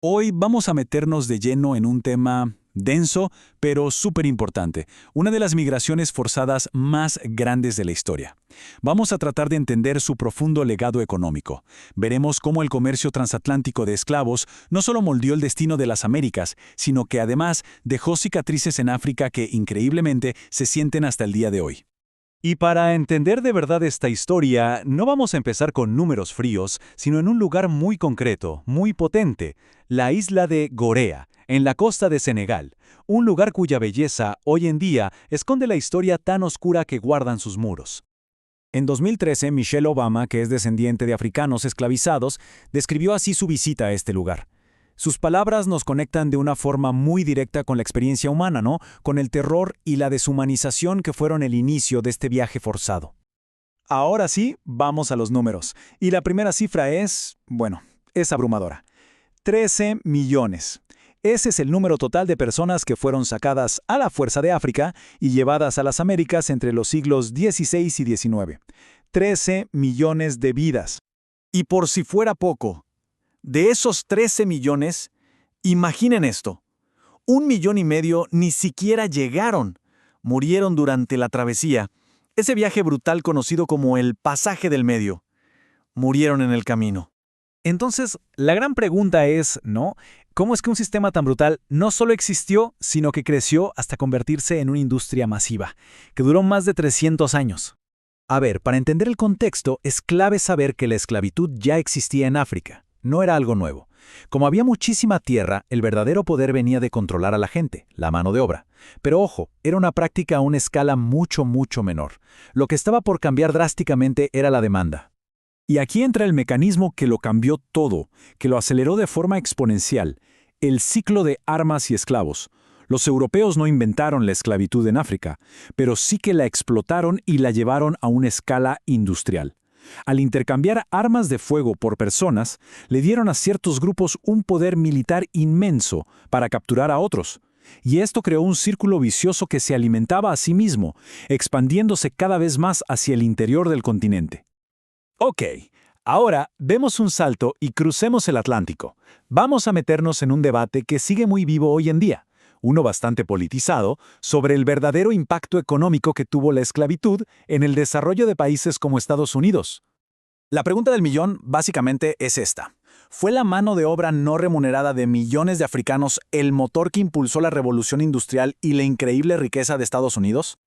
Hoy vamos a meternos de lleno en un tema denso, pero súper importante, una de las migraciones forzadas más grandes de la historia. Vamos a tratar de entender su profundo legado económico. Veremos cómo el comercio transatlántico de esclavos no solo moldeó el destino de las Américas, sino que además dejó cicatrices en África que, increíblemente, se sienten hasta el día de hoy. Y para entender de verdad esta historia, no vamos a empezar con números fríos, sino en un lugar muy concreto, muy potente, la isla de Gorea, en la costa de Senegal, un lugar cuya belleza, hoy en día, esconde la historia tan oscura que guardan sus muros. En 2013, Michelle Obama, que es descendiente de africanos esclavizados, describió así su visita a este lugar. Sus palabras nos conectan de una forma muy directa con la experiencia humana, ¿no? Con el terror y la deshumanización que fueron el inicio de este viaje forzado. Ahora sí, vamos a los números. Y la primera cifra es abrumadora. 13 millones. Ese es el número total de personas que fueron sacadas a la fuerza de África y llevadas a las Américas entre los siglos XVI y XIX. 13 millones de vidas. Y por si fuera poco, de esos 13 millones, imaginen esto, 1,5 millones ni siquiera llegaron, murieron durante la travesía, ese viaje brutal conocido como el pasaje del medio. Murieron en el camino. Entonces, la gran pregunta es, ¿no? ¿Cómo es que un sistema tan brutal no solo existió, sino que creció hasta convertirse en una industria masiva, que duró más de 300 años? A ver, para entender el contexto, es clave saber que la esclavitud ya existía en África. No era algo nuevo. Como había muchísima tierra, el verdadero poder venía de controlar a la gente, la mano de obra. Pero ojo, era una práctica a una escala mucho menor. Lo que estaba por cambiar drásticamente era la demanda. Y aquí entra el mecanismo que lo cambió todo, que lo aceleró de forma exponencial, el ciclo de armas y esclavos. Los europeos no inventaron la esclavitud en África, pero sí que la explotaron y la llevaron a una escala industrial. Al intercambiar armas de fuego por personas, le dieron a ciertos grupos un poder militar inmenso para capturar a otros. Y esto creó un círculo vicioso que se alimentaba a sí mismo, expandiéndose cada vez más hacia el interior del continente. Ok, ahora demos un salto y crucemos el Atlántico. Vamos a meternos en un debate que sigue muy vivo hoy en día, uno bastante politizado, sobre el verdadero impacto económico que tuvo la esclavitud en el desarrollo de países como Estados Unidos. La pregunta del millón básicamente es esta. ¿Fue la mano de obra no remunerada de millones de africanos el motor que impulsó la revolución industrial y la increíble riqueza de Estados Unidos?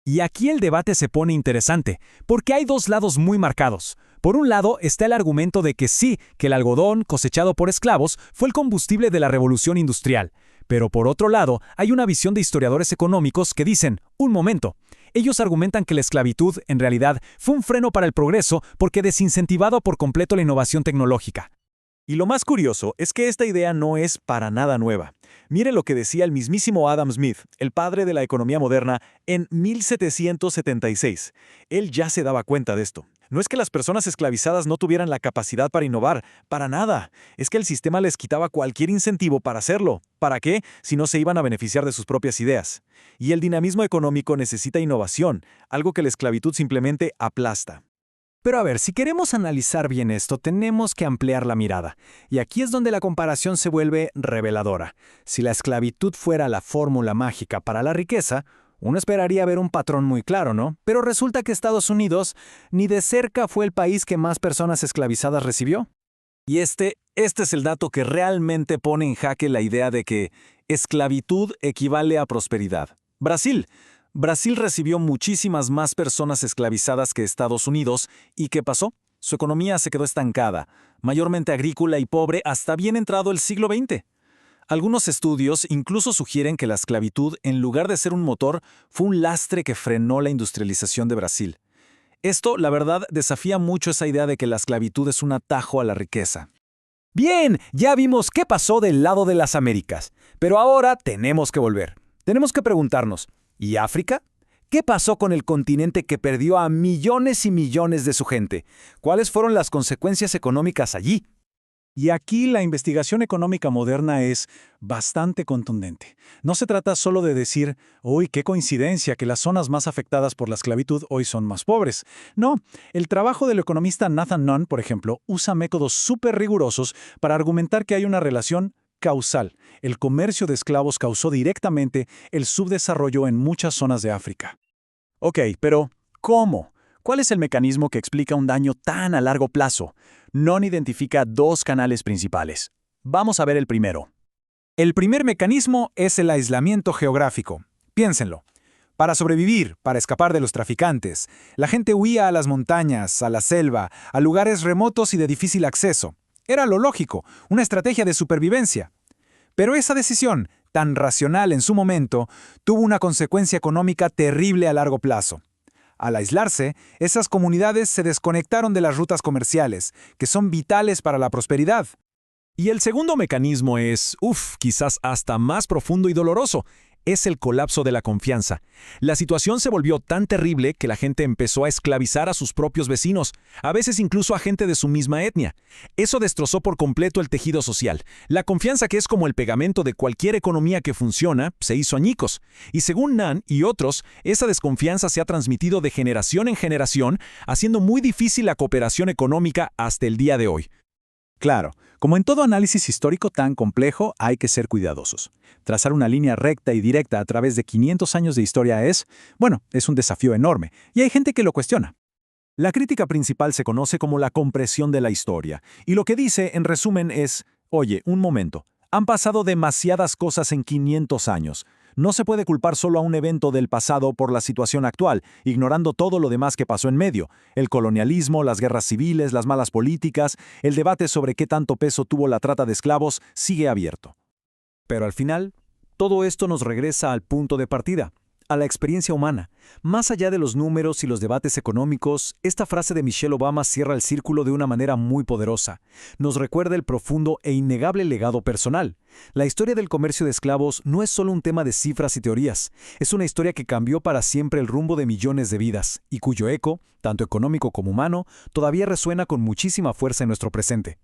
Y aquí el debate se pone interesante, porque hay dos lados muy marcados. Por un lado está el argumento de que sí, que el algodón cosechado por esclavos fue el combustible de la revolución industrial. Pero por otro lado, hay una visión de historiadores económicos que dicen, un momento, ellos argumentan que la esclavitud, en realidad, fue un freno para el progreso porque desincentivaba por completo la innovación tecnológica. Y lo más curioso es que esta idea no es para nada nueva. Mire lo que decía el mismísimo Adam Smith, el padre de la economía moderna, en 1776. Él ya se daba cuenta de esto. No es que las personas esclavizadas no tuvieran la capacidad para innovar, para nada. Es que el sistema les quitaba cualquier incentivo para hacerlo. ¿Para qué? Si no se iban a beneficiar de sus propias ideas. Y el dinamismo económico necesita innovación, algo que la esclavitud simplemente aplasta. Pero a ver, si queremos analizar bien esto, tenemos que ampliar la mirada. Y aquí es donde la comparación se vuelve reveladora. Si la esclavitud fuera la fórmula mágica para la riqueza, uno esperaría ver un patrón muy claro, ¿no? Pero resulta que Estados Unidos ni de cerca fue el país que más personas esclavizadas recibió. Y este es el dato que realmente pone en jaque la idea de que esclavitud equivale a prosperidad. Brasil recibió muchísimas más personas esclavizadas que Estados Unidos, ¿y qué pasó? Su economía se quedó estancada, mayormente agrícola y pobre hasta bien entrado el siglo XX. Algunos estudios incluso sugieren que la esclavitud, en lugar de ser un motor, fue un lastre que frenó la industrialización de Brasil. Esto, la verdad, desafía mucho esa idea de que la esclavitud es un atajo a la riqueza. Bien, ya vimos qué pasó del lado de las Américas, pero ahora tenemos que volver. Tenemos que preguntarnos, ¿y África? ¿Qué pasó con el continente que perdió a millones y millones de su gente? ¿Cuáles fueron las consecuencias económicas allí? Y aquí la investigación económica moderna es bastante contundente. No se trata solo de decir, ¡uy, qué coincidencia que las zonas más afectadas por la esclavitud hoy son más pobres! No, el trabajo del economista Nathan Nunn, por ejemplo, usa métodos súper rigurosos para argumentar que hay una relación causal. El comercio de esclavos causó directamente el subdesarrollo en muchas zonas de África. Ok, pero ¿cómo? ¿Cuál es el mecanismo que explica un daño tan a largo plazo? Non identifica dos canales principales. Vamos a ver el primero. El primer mecanismo es el aislamiento geográfico. Piénsenlo. Para sobrevivir, para escapar de los traficantes, la gente huía a las montañas, a la selva, a lugares remotos y de difícil acceso. Era lo lógico, una estrategia de supervivencia. Pero esa decisión, tan racional en su momento, tuvo una consecuencia económica terrible a largo plazo. Al aislarse, esas comunidades se desconectaron de las rutas comerciales, que son vitales para la prosperidad. Y el segundo mecanismo es, quizás hasta más profundo y doloroso. Es el colapso de la confianza. La situación se volvió tan terrible que la gente empezó a esclavizar a sus propios vecinos, a veces incluso a gente de su misma etnia. Eso destrozó por completo el tejido social. La confianza, que es como el pegamento de cualquier economía que funciona, se hizo añicos. Y según Nan y otros, esa desconfianza se ha transmitido de generación en generación, haciendo muy difícil la cooperación económica hasta el día de hoy. Claro, como en todo análisis histórico tan complejo, hay que ser cuidadosos. Trazar una línea recta y directa a través de 500 años de historia es un desafío enorme, y hay gente que lo cuestiona. La crítica principal se conoce como la compresión de la historia, y lo que dice, en resumen, es, oye, un momento, han pasado demasiadas cosas en 500 años. No se puede culpar solo a un evento del pasado por la situación actual, ignorando todo lo demás que pasó en medio. El colonialismo, las guerras civiles, las malas políticas, el debate sobre qué tanto peso tuvo la trata de esclavos sigue abierto. Pero al final, todo esto nos regresa al punto de partida, a la experiencia humana. Más allá de los números y los debates económicos, esta frase de Michelle Obama cierra el círculo de una manera muy poderosa. Nos recuerda el profundo e innegable legado personal. La historia del comercio de esclavos no es solo un tema de cifras y teorías, es una historia que cambió para siempre el rumbo de millones de vidas, y cuyo eco, tanto económico como humano, todavía resuena con muchísima fuerza en nuestro presente.